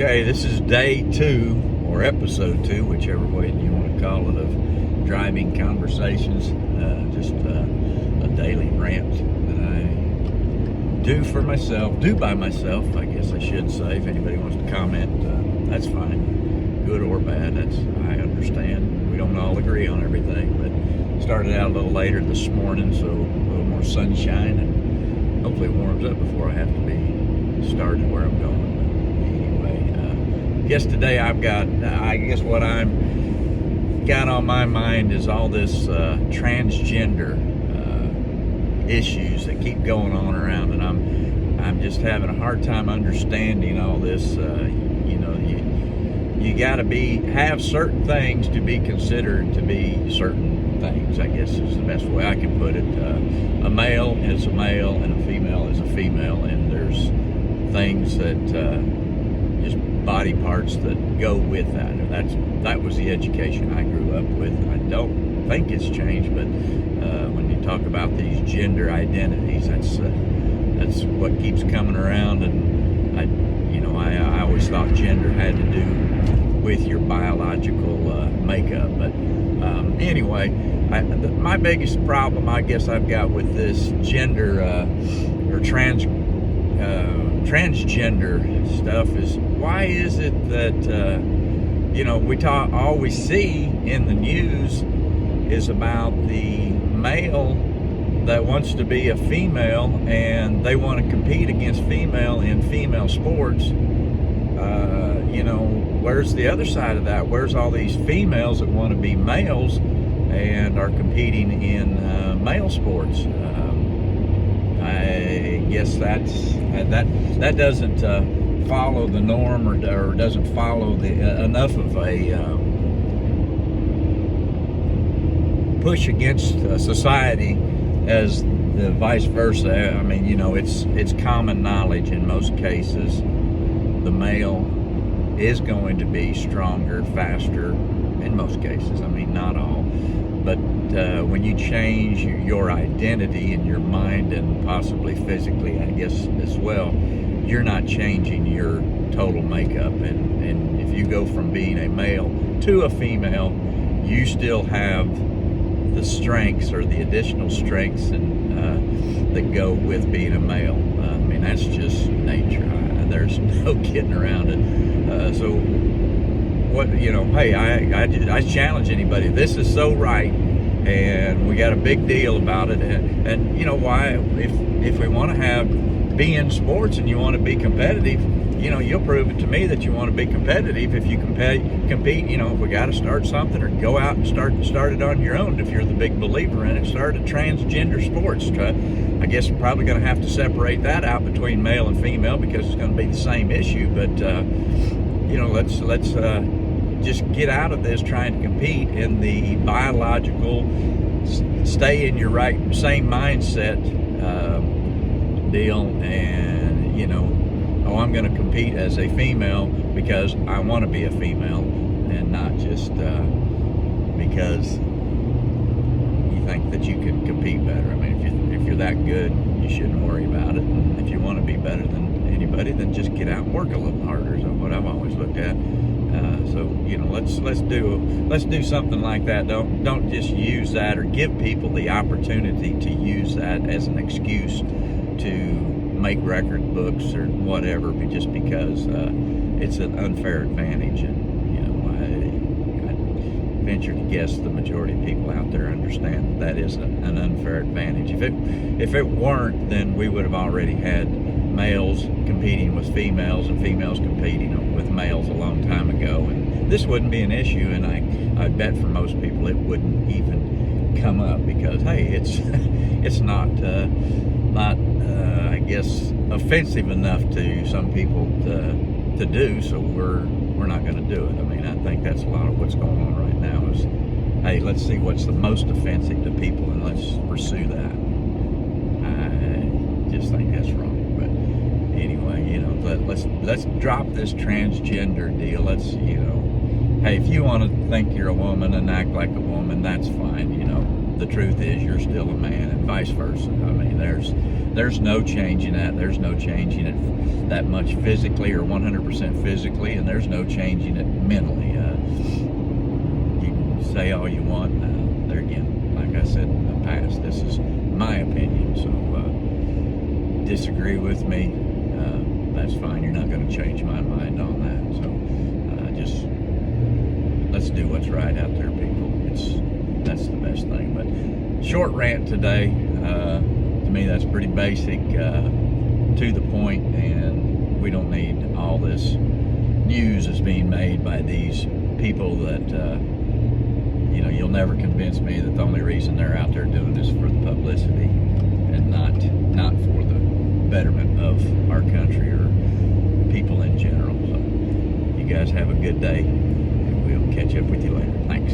Okay, this is day 2 or episode 2, whichever way you want to call it, of driving conversations. Just a daily rant that I do by myself, I guess I should say. If anybody wants to comment, that's fine, good or bad. I understand. We don't all agree on everything, but started out a little later this morning, so a little more sunshine, and hopefully it warms up before I have to be started where I'm going. I guess today I've got, what I'm got on my mind is all this transgender issues that keep going on around, and I'm just having a hard time understanding all this. You got to have certain things to be considered to be certain things, I guess is the best way I can put it. A male is a male and a female is a female, and there's things that just body parts that go with that. That was the education I grew up with. I don't think it's changed, but when you talk about these gender identities, that's what keeps coming around. And I always thought gender had to do with your biological makeup. But anyway, my biggest problem, I guess, I've got with this gender or transgender stuff is, why is it that all we see in the news is about the male that wants to be a female and they want to compete against female in female sports. Where's the other side of that? Where's all these females that want to be males and are competing in male sports? I guess that doesn't follow the norm, or doesn't follow the enough of a push against society as the vice versa. I mean, it's common knowledge in most cases the male is going to be stronger, faster, in most cases. I mean, not all. But when you change your identity in your mind and possibly physically, I guess, as well, you're not changing your total makeup. And if you go from being a male to a female, you still have the strengths or the additional strengths that go with being a male. I mean, that's just nature. There's no getting around it. So what, hey, I challenge anybody. This is so right, and we got a big deal about it. And why, if we want to be in sports and you want to be competitive, you'll prove it to me that you want to be competitive if you compete. If we got to start something, or go out and start it on your own. If you're the big believer in it, start a transgender sports. I guess we're probably going to have to separate that out between male and female, because it's going to be the same issue. But let's just get out of this trying to compete in the biological, stay in your same mindset deal, and I'm going to compete as a female because I want to be a female, and not just because you think that you can compete better. I mean, if you're that good, you shouldn't worry about it. And if you want to be better than anybody, then just get out and work a little harder, is what I've always looked at. Let's do something like that. Don't just use that or give people the opportunity to use that as an excuse to make record books or whatever, just because it's an unfair advantage. And I venture to guess the majority of people out there understand that is an unfair advantage. If it weren't, then we would have already had males competing with females and females competing with males a long time ago, and this wouldn't be an issue. And I bet for most people it wouldn't even come up, because hey, it's not I guess offensive enough to some people to do, so we're not going to do it. I mean, I think that's a lot of what's going on right now is, hey, let's see what's the most offensive to people and let's pursue that. I just think that's wrong. But anyway, let's drop this transgender deal. Let's, hey, if you want to think you're a woman and act like a woman, that's fine. The truth is you're still a man, and vice versa. I mean, there's there's no changing that. There's no changing it that much physically or 100% physically, and there's no changing it mentally. You can say all you want. There again, like I said in the past, this is my opinion. So disagree with me, that's fine. You're not going to change my mind on that. So just let's do what's right out there, people. That's the best thing. But short rant today. To me, that's pretty basic, to the point, and we don't need all this news as being made by these people that you'll never convince me that the only reason they're out there doing this for the publicity and not for the betterment of our country or people in general. So you guys have a good day, and we'll catch up with you later. Thanks.